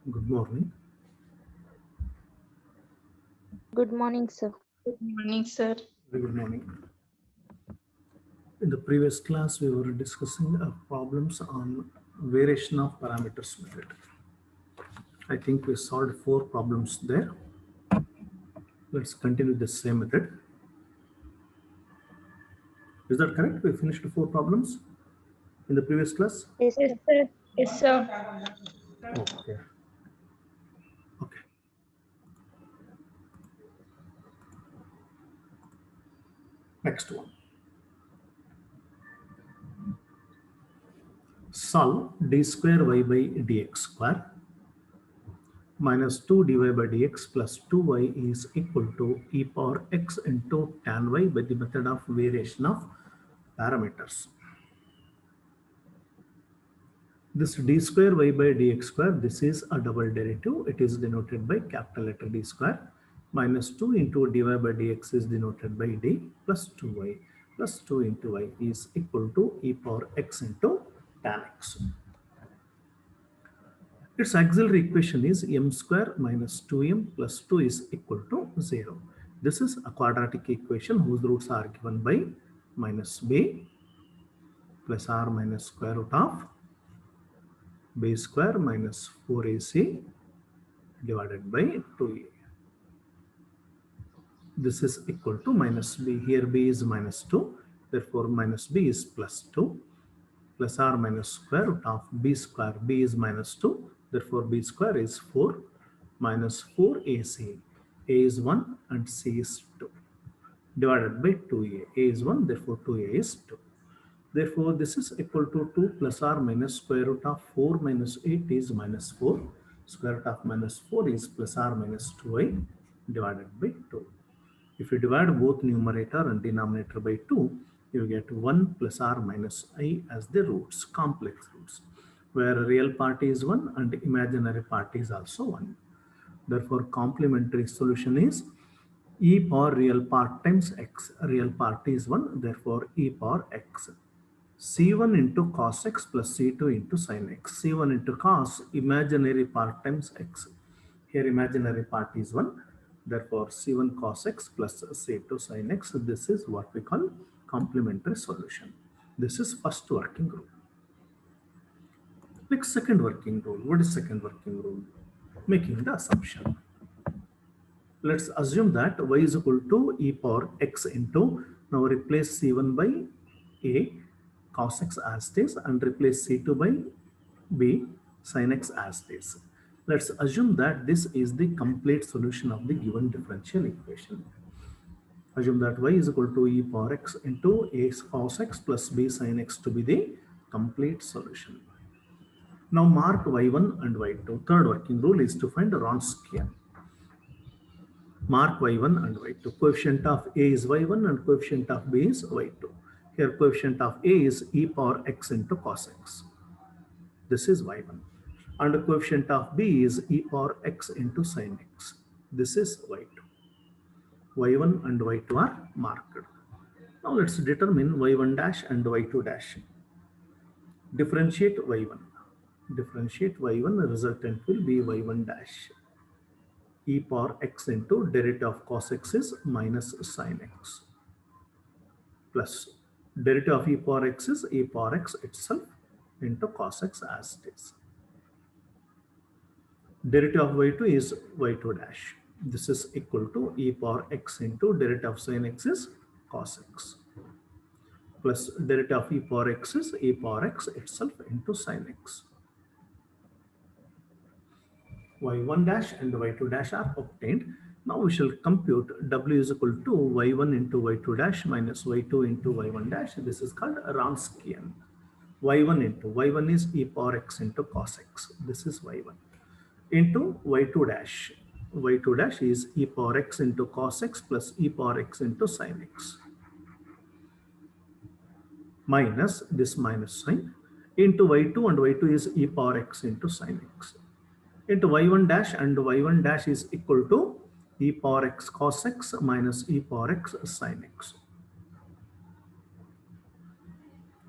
Good morning. Good morning, sir. Good morning, sir. Very good morning. In the previous class, we were discussing problems on variation of parameters method. I think we solved 4 problems there. Let's continue the same method. Is that correct? We finished 4 problems in the previous class? Yes, Yes, sir. sir. Yes, sir. Okay. Okay. Next one. Solve d square y by dx square minus 2 dy by dx plus 2y is equal to e power x into tan y by the method of variation of parameters. This d square y by dx square, this is a double derivative. It is denoted by capital letter D square. Minus 2 into dy by dx is denoted by d plus 2y plus 2 into y is equal to e power x into tan x. Its auxiliary equation is m square minus 2m plus 2 is equal to 0. This is a quadratic equation whose roots are given by minus b plus r minus square root of b square minus 4ac divided by 2a. This is equal to minus b. Here b is minus 2. Therefore, minus b is plus 2 plus r minus square root of b square. B is minus 2. Therefore, b square is 4 minus 4ac. A is 1 and c is 2 divided by 2a. A is 1. Therefore, 2a is 2. Therefore, this is equal to 2 plus r minus square root of 4 minus 8 is minus 4. Square root of minus 4 is plus r minus 2i divided by 2. If you divide both numerator and denominator by 2, you get 1 plus r minus I as the roots, complex roots, where real part is 1 and imaginary part is also 1. Therefore, complementary solution is e power real part times x. Real part is 1, therefore e power x. C1 into cos x plus C2 into sin x. C1 into cos, imaginary part times x. Here imaginary part is 1. Therefore, C1 cos x plus C2 sin x. This is what we call complementary solution. This is first working rule. Like second working rule. What is second working rule? Making the assumption. Let's assume that y is equal to e power x into, now replace C1 by a cos x as this and replace C2 by b sin x as this. Let's assume that this is the complete solution of the given differential equation. Assume that y is equal to e power x into a cos x plus b sin x to be the complete solution. Now mark y1 and y2. Third working rule is to find Wronskian. Mark y1 and y2. Coefficient of a is y1 and coefficient of b is y2. Here coefficient of a is e power x into cos x. This is y1. And the coefficient of b is e power x into sin x. This is y2. y1 and y2 are marked. Now let's determine y1 dash and y2 dash. Differentiate y1. Differentiate y1, the resultant will be y1 dash e power x into derivative of cos x is minus sin x plus derivative of e power x is e power x itself into cos x as it is. Derivative of y2 is y2 dash. This is equal to e power x into derivative of sin x is cos x plus derivative of e power x is e power x itself into sin x. y1 dash and y2 dash are obtained. Now we shall compute w is equal to y1 into y2 dash minus y2 into y1 dash. This is called Wronskian. y1 is e power x into cos x. This is y1 into y2 dash. y2 dash is e power x into cos x plus e power x into sin x minus this minus sign into y2, and y2 is e power x into sin x into y1 dash, and y1 dash is equal to e power x cos x minus e power x sin x.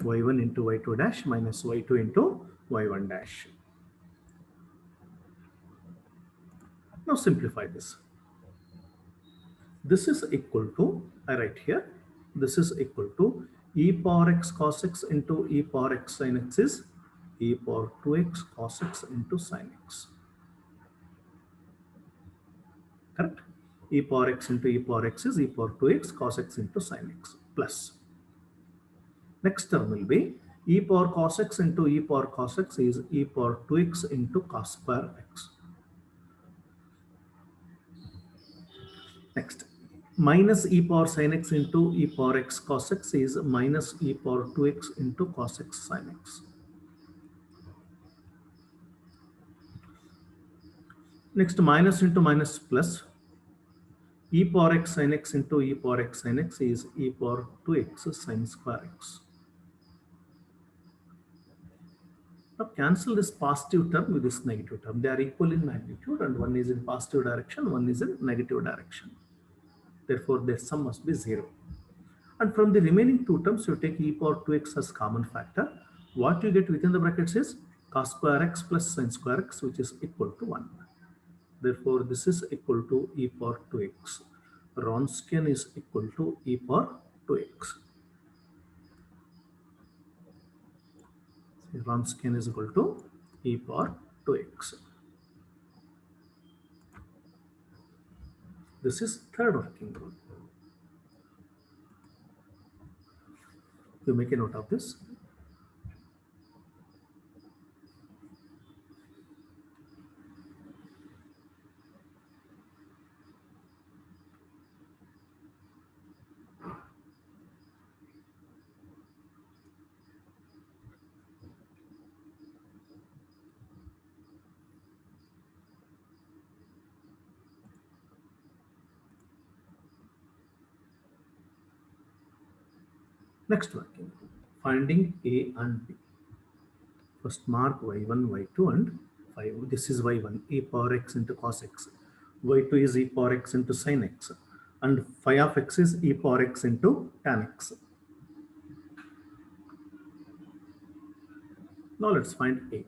y1 into y2 dash minus y2 into y1 dash. Now simplify this. This is equal to, I write here, this is equal to e power x cos x into e power x sin x is e power 2x cos x into sin x. Correct? E power x into e power x is e power 2x cos x into sin x plus. Next term will be e power cos x into e power cos x is e power 2x into cos square x. Next, minus e power sin x into e power x cos x is minus e power 2x into cos x sin x. Next, minus into minus plus. E power x sin x into e power x sin x is e power 2x sin square x. Now cancel this positive term with this negative term. They are equal in magnitude, and one is in positive direction, one is in negative direction. Therefore, their sum must be 0. And from the remaining two terms, you take e power 2x as common factor. What you get within the brackets is cos square x plus sin square x, which is equal to 1. Therefore, this is equal to e power 2x. Wronskian is equal to e power 2x. Wronskian is equal to e power 2x. This is third working rule. You make a note of this. Next working, finding A and B. First mark y1, y2 and 5. This is y1, e power x into cos x. y2 is e power x into sin x. And phi of x is e power x into tan x. Now let's find A.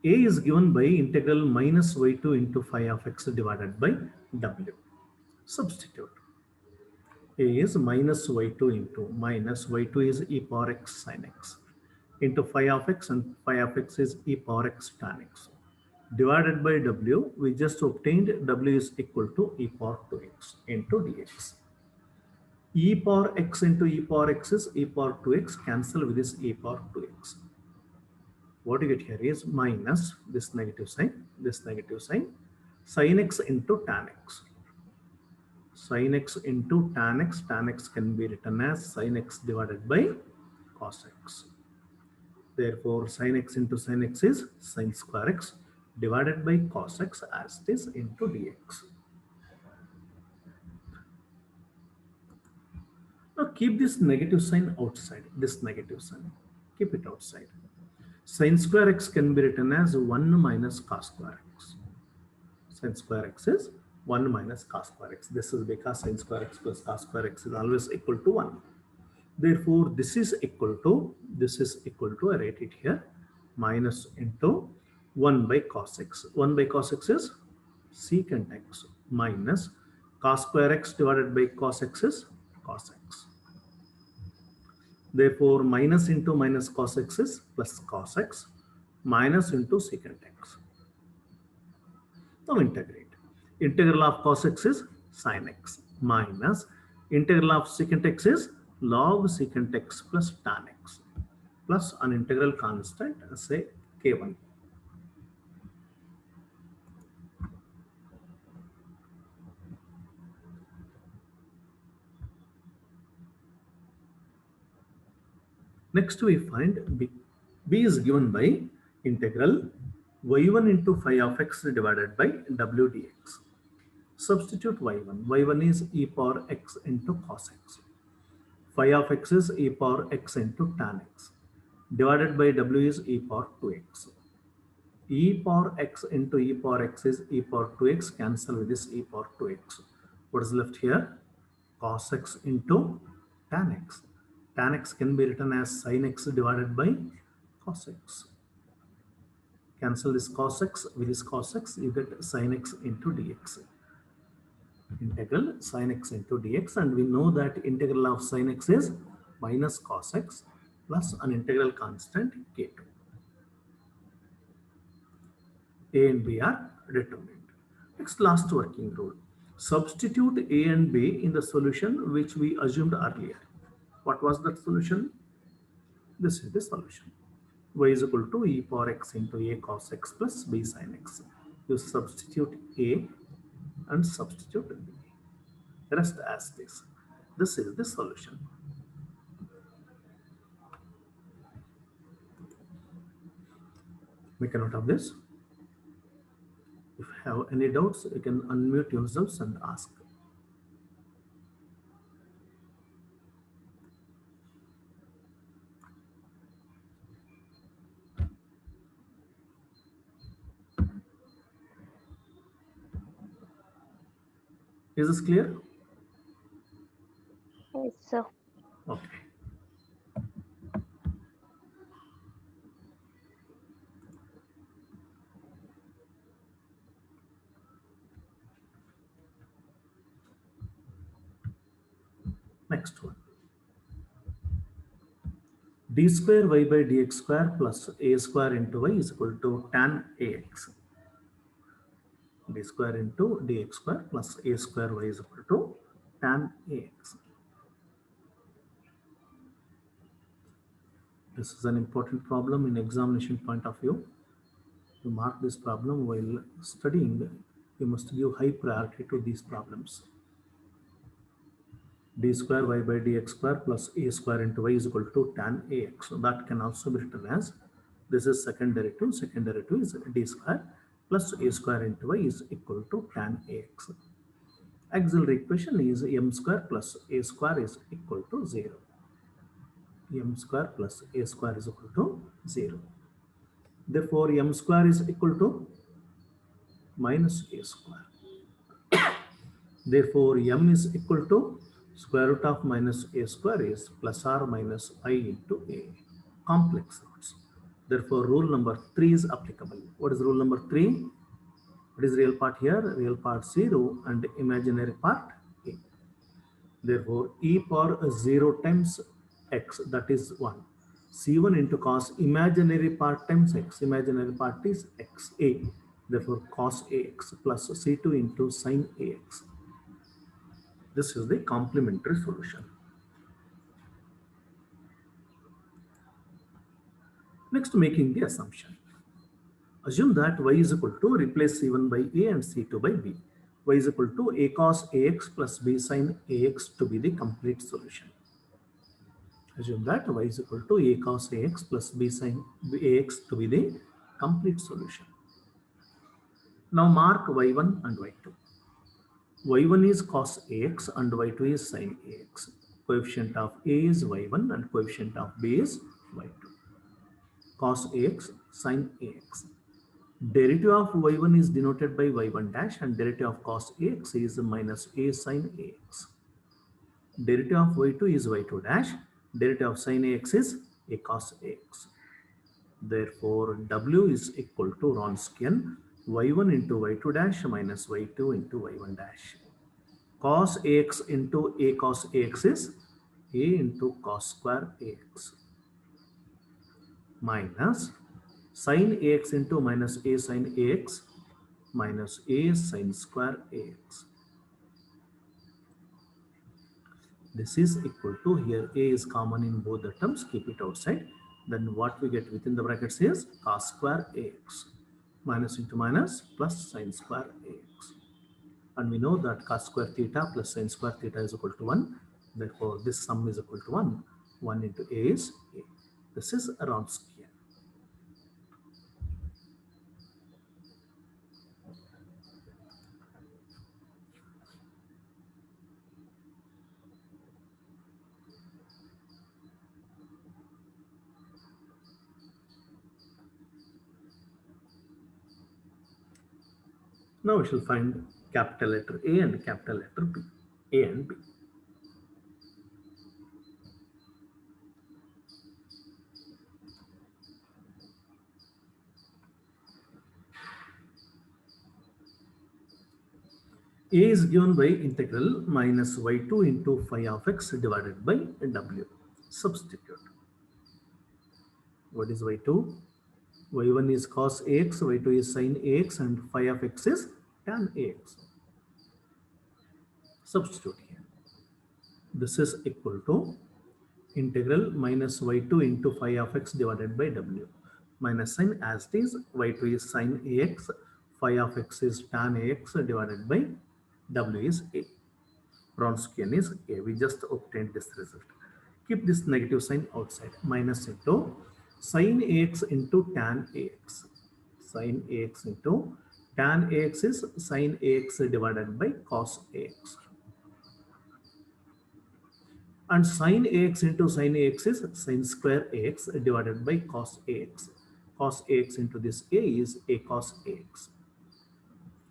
A is given by integral minus y2 into phi of x divided by w. Substitute. A is minus y2 into minus y2 is e power x sin x into phi of x, and phi of x is e power x tan x. Divided by w, we just obtained w is equal to e power 2x into dx. E power x into e power x is e power 2x, cancel with this e power 2x. What you get here is minus this negative sign, sin x into tan x. Sin x into tan x can be written as sin x divided by cos x. Therefore, sin x into sin x is sin square x divided by cos x as it is into dx. Now keep this negative sign outside, this negative sign, keep it outside. Sin square x can be written as 1 minus cos square x. Sin square x is 1 minus cos square x. This is because sin square x plus cos square x is always equal to 1. Therefore, this is equal to, I write it here, minus into 1 by cos x. 1 by cos x is secant x minus cos square x divided by cos x is cos x. Therefore, minus into minus cos x is plus cos x minus into secant x. Now integrate. Integral of cos x is sin x minus integral of secant x is log secant x plus tan x plus an integral constant, say k1. Next we find b. B is given by integral y1 into phi of x divided by w dx. Substitute y1. y1 is e power x into cos x. Phi of x is e power x into tan x. Divided by w is e power 2x. E power x into e power x is e power 2x. Cancel with this e power 2x. What is left here? Cos x into tan x. Tan x can be written as sin x divided by cos x. Cancel this cos x with this cos x, you get sin x into dx. Integral sin x into dx, and we know that integral of sin x is minus cos x plus an integral constant k2. A and B are determined. Next, last working rule. Substitute A and B in the solution which we assumed earlier. What was that solution? This is the solution. Y is equal to e power x into a cos x plus b sin x. You substitute A and substitute B. Rest as this. This is the solution. Make a note of this. If you have any doubts, you can unmute yourselves and ask. Is this clear? Yes, sir. Okay. Next one. D square y by dx square plus a square into y is equal to tan ax. D square into dx square plus a square y is equal to tan ax. This is an important problem in examination point of view. To mark this problem while studying, you must give high priority to these problems. D square y by dx square plus a square into y is equal to tan ax. So that can also be written as, this is second derivative. Second derivative is d square plus a square into y is equal to tan ax. Auxiliary equation is m square plus a square is equal to 0. M square plus a square is equal to 0. Therefore, m square is equal to minus a square. Therefore, m is equal to square root of minus a square is plus or minus I into a. Complex roots. Therefore, rule number 3 is applicable. What is rule number 3? What is real part here? Real part 0 and imaginary part a. Therefore, e power 0 times x, that is 1. C1 into cos imaginary part times x. Imaginary part is x a. Therefore, cos ax plus C2 into sin ax. This is the complementary solution. Next, making the assumption. Assume that y is equal to, replace C1 by a and C2 by b. Y is equal to a cos ax plus b sin ax to be the complete solution. Assume that y is equal to a cos ax plus b sin ax to be the complete solution. Now mark y1 and y2. y1 is cos ax and y2 is sin ax. Coefficient of a is y1 and coefficient of b is y2. Cos ax, sin ax. Derivative of y1 is denoted by y1 dash and derivative of cos ax is minus a sin ax. Derivative of y2 is y2 dash, derivative of sin ax is a cos ax. Therefore, w is equal to Wronskian y1 into y2 dash minus y2 into y1 dash. Cos ax into a cos ax is a into cos square ax minus sin ax into minus a sin ax minus a sin square ax. This is equal to, here a is common in both the terms, keep it outside. Then what we get within the brackets is cos square ax minus into minus plus sin square ax. And we know that cos square theta plus sin square theta is equal to 1. Therefore, this sum is equal to 1. 1 into a is a. This is Wronskian. Now we shall find capital letter A and capital letter B. A and B. A is given by integral minus y2 into phi of x divided by w. Substitute. What is y2? y1 is cos ax, y2 is sin ax, and phi of x is tan ax. Substitute here. This is equal to integral minus y2 into phi of x divided by w. Minus sign as it is, y2 is sin ax, phi of x is tan ax divided by w is a. Wronskian is a. We just obtained this result. Keep this negative sign outside. Minus into sin ax into tan ax. Sin ax into tan ax is sin ax divided by cos ax. And sin ax into sin ax is sin square ax divided by cos ax. Cos ax into this a is a cos ax.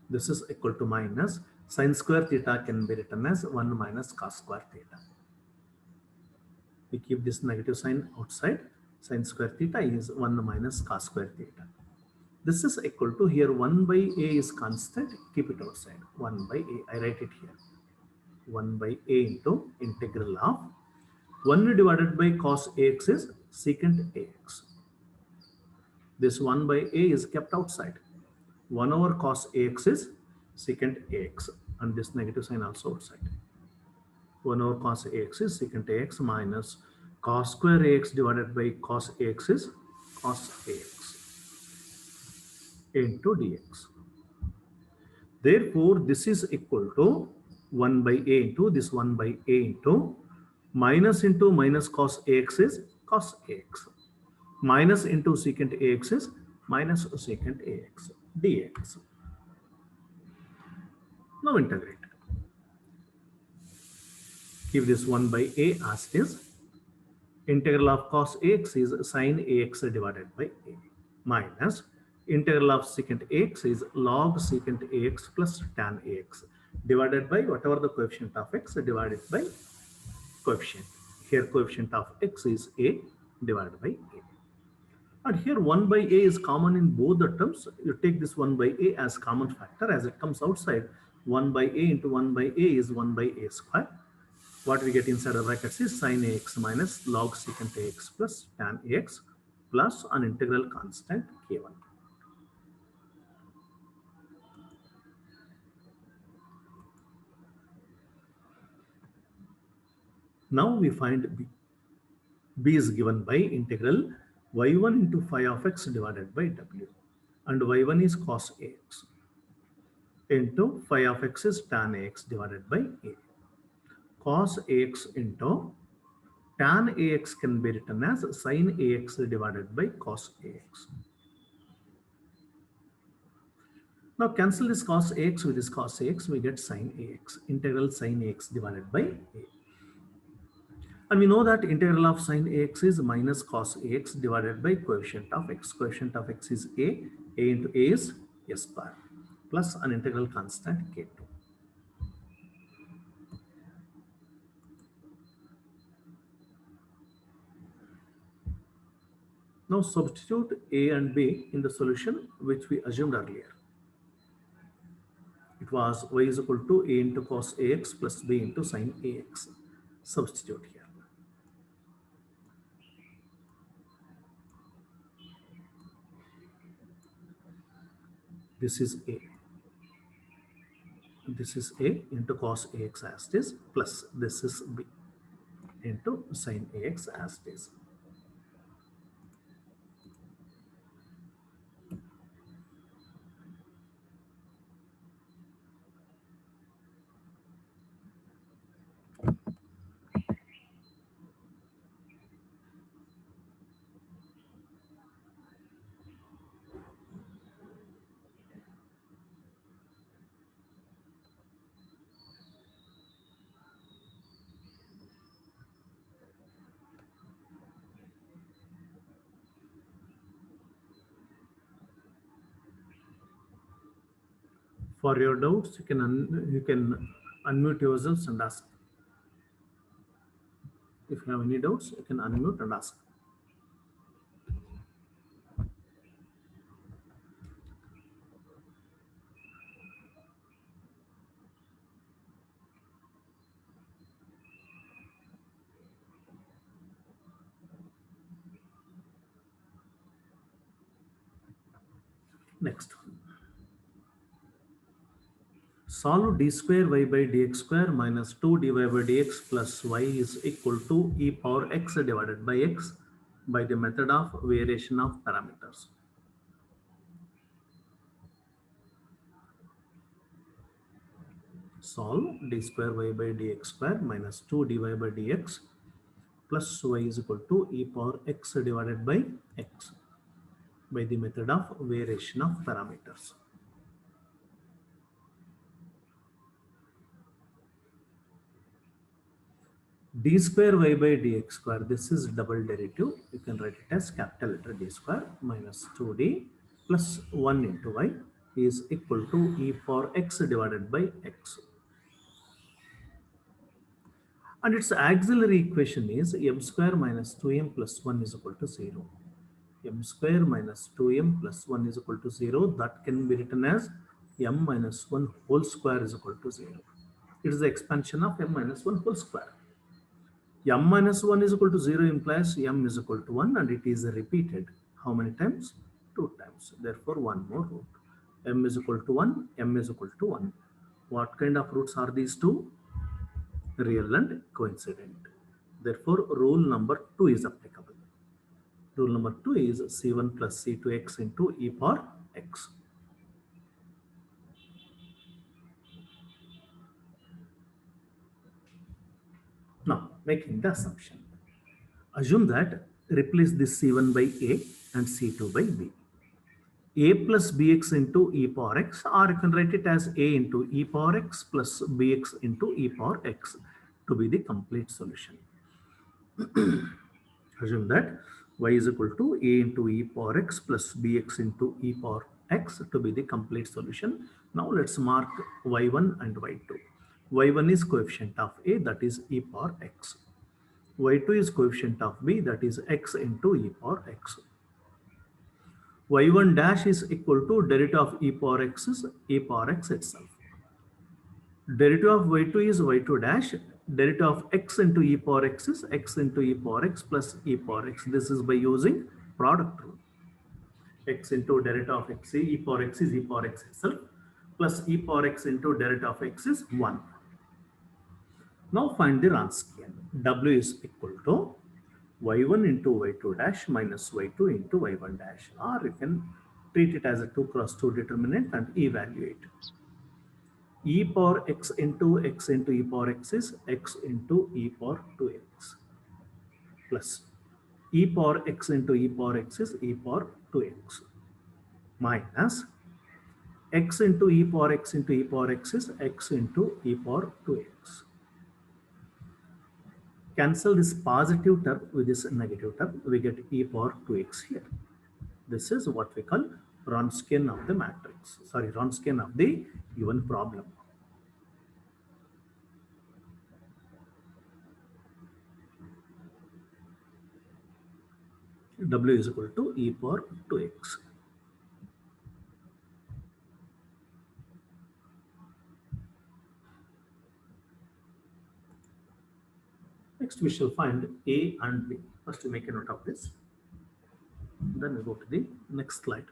This is equal to minus sin square theta can be written as 1 minus cos square theta. We keep this negative sign outside. Sin square theta is 1 minus cos square theta. This is equal to, here 1 by a is constant, keep it outside. 1 by a, I write it here. 1 by a into integral of 1 divided by cos ax is secant ax. This 1 by a is kept outside. 1 over cos ax is secant ax, and this negative sign also outside. 1 over cos ax is secant ax minus cos square ax divided by cos ax is cos ax into dx. Therefore, this is equal to 1 by a into this 1 by a into minus into minus cos ax is cos ax. Minus into secant ax is minus secant ax dx. Now integrate. Keep this 1 by a as it is. Integral of cos ax is sin ax divided by a minus integral of secant ax is log secant ax plus tan ax divided by whatever the coefficient of x divided by coefficient. Here coefficient of x is a divided by a. And here 1 by a is common in both the terms. You take this 1 by a as common factor. As it comes outside, 1 by a into 1 by a is 1 by a square. What we get inside the brackets is sin ax minus log secant ax plus tan ax plus an integral constant k1. Now we find b. B is given by integral y1 into phi of x divided by w, and y1 is cos ax into phi of x is tan ax divided by a. Cos ax into tan ax can be written as sin ax divided by cos ax. Now cancel this cos ax with this cos ax, we get sin ax, integral sin ax divided by a. And we know that integral of sin ax is minus cos ax divided by coefficient of x. Coefficient of x is a, A into A is A square plus an integral constant K2. Now substitute A and B in the solution which we assumed earlier. It was y is equal to A into cos AX plus B into sin AX. Substitute here. This is A. This is A into cos AX as it is plus this is B into sin AX as it is. For your doubts, you can unmute yourselves and ask. If you have any doubts, you can unmute and ask. Next one. Solve d square y by dx square minus 2 dy by dx plus y is equal to e power x divided by x by the method of variation of parameters. Solve d square y by dx square minus 2 dy by dx plus y is equal to e power x divided by x by the method of variation of parameters. D square y by dx square, this is double derivative. You can write it as capital letter D square minus 2d plus 1 into y is equal to e power x divided by x. And its auxiliary equation is m square minus 2m plus 1 is equal to 0. M square minus 2m plus 1 is equal to 0. That can be written as m minus 1 whole square is equal to 0. It is the expansion of m minus 1 whole square. M minus 1 is equal to 0 implies m is equal to 1 and it is repeated. How many times? 2 times. Therefore, one more root. M is equal to 1, m is equal to 1. What kind of roots are these two? Real and coincident. Therefore, rule number 2 is applicable. Rule number 2 is C1 plus C2x into e power x. Now, making the assumption. Assume that replace this C1 by A and C2 by B. A plus bx into e power x, or you can write it as A into e power x plus bx into e power x to be the complete solution. Assume that y is equal to A into e power x plus bx into e power x to be the complete solution. Now let's mark y1 and y2. y1 is coefficient of A, that is e power x. y2 is coefficient of B, that is x into e power x. y1 dash is equal to derivative of e power x is e power x itself. Derivative of y2 is y2 dash. Derivative of x into e power x is x into e power x plus e power x. This is by using product rule. X into derivative of x e power x is e power x itself plus e power x into derivative of x is 1. Now find the Wronskian. W is equal to y1 into y2 dash minus y2 into y1 dash, or you can treat it as a 2 cross 2 determinant and evaluate. E power x into e power x is x into e power 2x plus e power x into e power x is e power 2x minus x into e power x into e power x is x into e power 2x. Cancel this positive term with this negative term, we get e power 2x here. This is what we call Wronskian of the matrix. Sorry, Wronskian of the given problem. W is equal to e power 2x. Next, we shall find A and B. First, we make a note of this. Then we go to the next slide.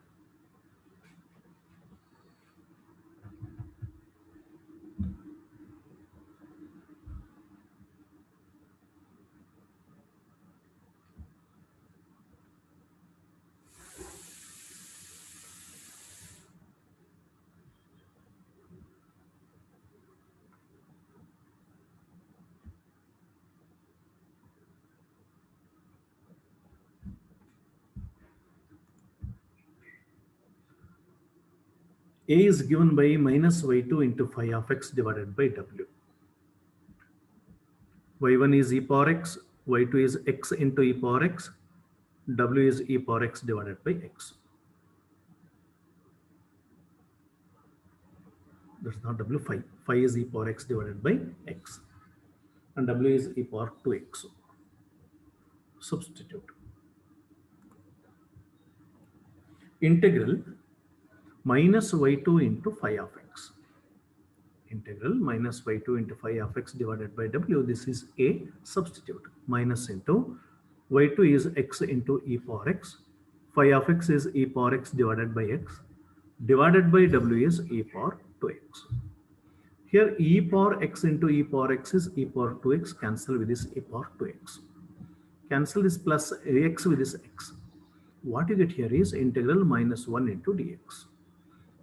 A is given by minus y2 into phi of x divided by w. y1 is e power x, y2 is x into e power x, w is e power x divided by x. That's not w, phi. Phi is e power x divided by x. And w is e power 2x. Substitute. Integral minus y2 into phi of x. Integral minus y2 into phi of x divided by w. This is a substitute. Minus into y2 is x into e power x. Phi of x is e power x divided by x. Divided by w is e power 2x. Here e power x into e power x is e power 2x. Cancel with this e power 2x. Cancel this plus x with this x. What you get here is integral minus 1 into dx.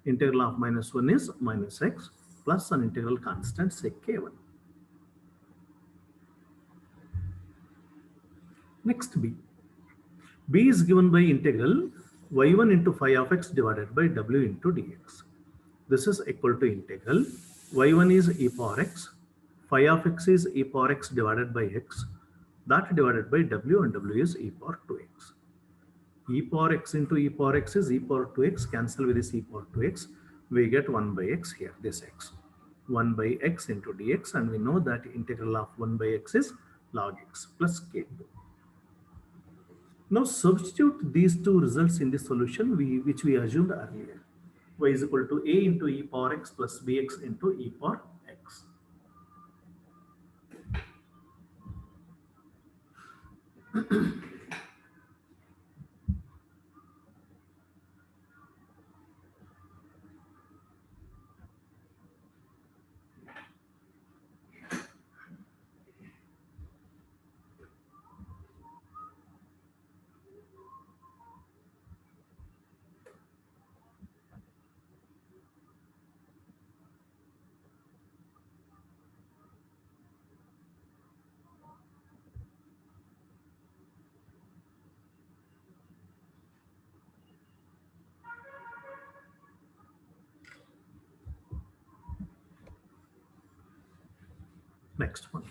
Integral of minus 1 is minus x plus an integral constant, say k1. Next, b. b is given by integral y1 into phi of x divided by w into dx. This is equal to integral y1 is e power x, phi of x is e power x divided by x, that divided by w, and w is e power 2x. E power x into e power x is e power 2x. Cancel with this e power 2x. We get 1 by x here, this x. 1 by x into dx, and we know that integral of 1 by x is log x plus k2. Now substitute these two results in the solution which we assumed earlier. Y is equal to a into e power x plus bx into e power x. Next one.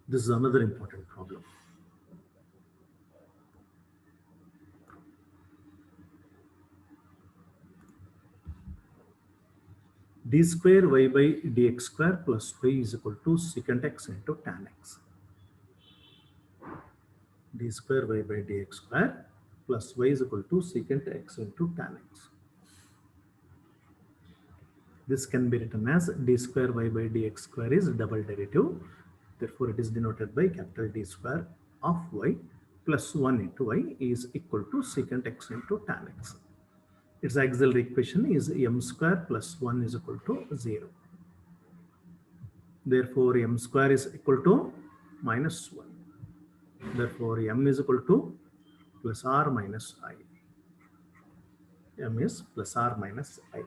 This is another important problem. D square y by dx square plus y is equal to secant x into tan x. D square y by dx square plus y is equal to secant x into tan x. This can be written as d square y by dx square is double derivative. Therefore, it is denoted by capital D square of y plus 1 into y is equal to secant x into tan x. Its auxiliary equation is m square plus 1 is equal to 0. Therefore, m square is equal to minus 1. Therefore, m is equal to plus r minus I. M is plus r minus I.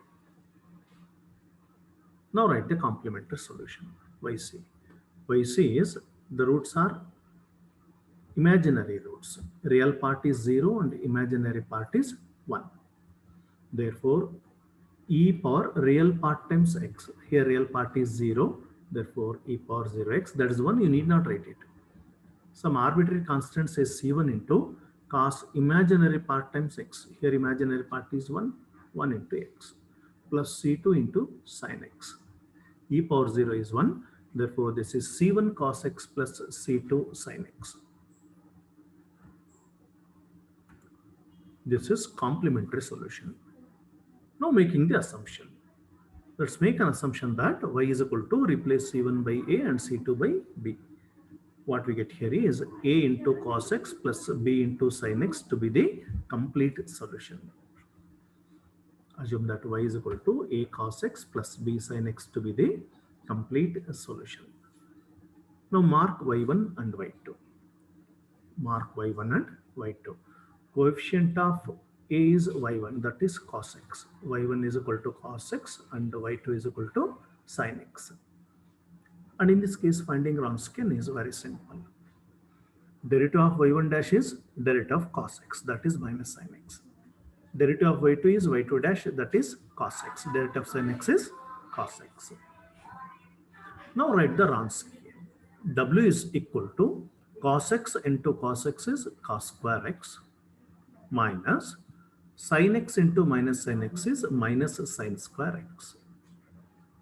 Now write the complementary solution, yc. Yc is, the roots are imaginary roots. Real part is 0 and imaginary part is 1. Therefore, e power real part times x. Here real part is 0. Therefore, e power 0x. That is 1. You need not write it. Some arbitrary constant says c1 into cos imaginary part times x. Here imaginary part is 1. 1 into x, plus c2 into sin x. E power 0 is 1. Therefore, this is c1 cos x plus c2 sin x. This is complementary solution. Now making the assumption. Let's make an assumption that y is equal to replace c1 by a and c2 by b. What we get here is a into cos x plus b into sin x to be the complete solution. Assume that y is equal to a cos x plus b sin x to be the complete solution. Now mark y1 and y2. Mark y1 and y2. Coefficient of a is y1, that is cos x. y1 is equal to cos x and y2 is equal to sin x. And in this case, finding Wronskian is very simple. Derivative of y1 dash is derivative of cos x, that is minus sin x. Derivative of y2 is y2 dash, that is cos x. Derivative of sin x is cos x. Now write the Wronskian. W is equal to cos x into cos x is cos square x minus sin x into minus sin x is minus sin square x.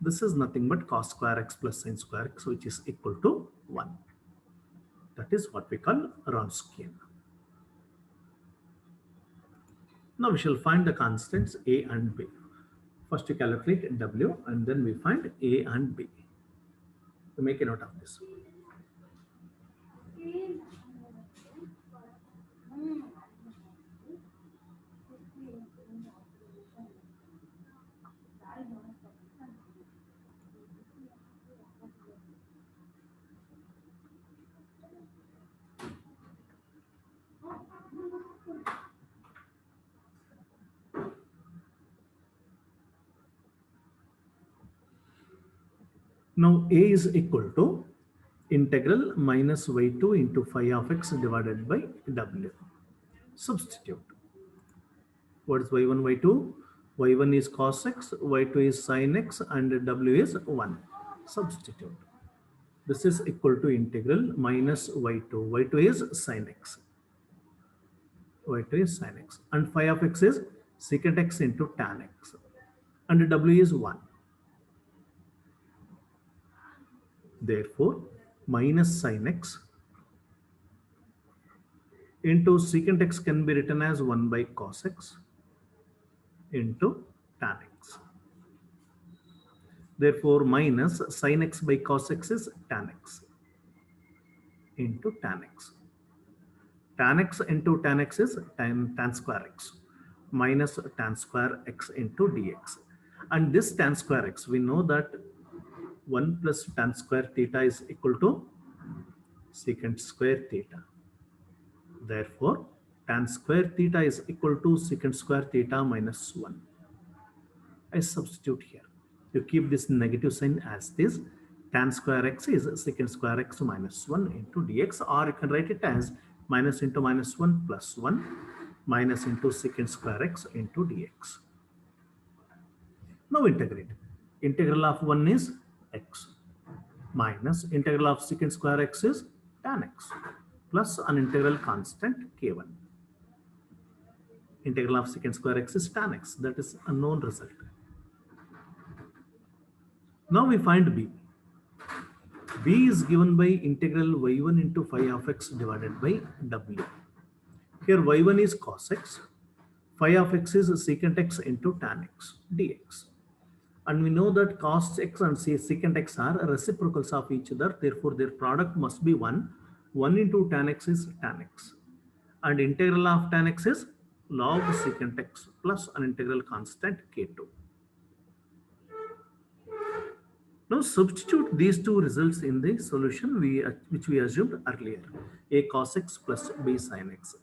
This is nothing but cos square x plus sin square x, which is equal to 1. That is what we call Wronskian. Now we shall find the constants a and b. First we calculate w and then we find a and b. We make a note of this. Now a is equal to integral minus y2 into phi of x divided by w. Substitute. What is y1, y2? y1 is cos x, y2 is sin x, and w is 1. Substitute. This is equal to integral minus y2. y2 is sin x. y2 is sin x. And phi of x is secant x into tan x. And w is 1. Therefore, minus sin x into secant x can be written as 1 by cos x into tan x. Therefore, minus sin x by cos x is tan x into tan x. Tan x into tan x is tan square x minus tan square x into dx. And this tan square x, we know that 1 plus tan square theta is equal to secant square theta. Therefore, tan square theta is equal to secant square theta minus 1. I substitute here. You keep this negative sign as this. Tan square x is secant square x minus 1 into dx, or you can write it as minus into minus 1 plus 1 minus into secant square x into dx. Now integrate. Integral of 1 is x minus integral of secant square x is tan x plus an integral constant k1. Integral of secant square x is tan x, that is a known result. Now we find b. b is given by integral y1 into phi of x divided by w. Here y1 is cos x, phi of x is secant x into tan x dx. And we know that cos x and secant x are reciprocals of each other. Therefore, their product must be 1. 1 into tan x is tan x. And integral of tan x is log secant x plus an integral constant k2. Now substitute these two results in the solution which we assumed earlier. A cos x plus b sin x.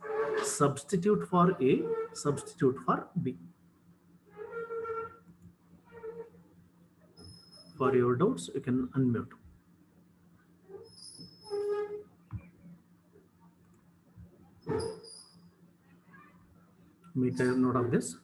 Substitute for a, substitute for b. For your doubts, you can unmute. Make a note of this.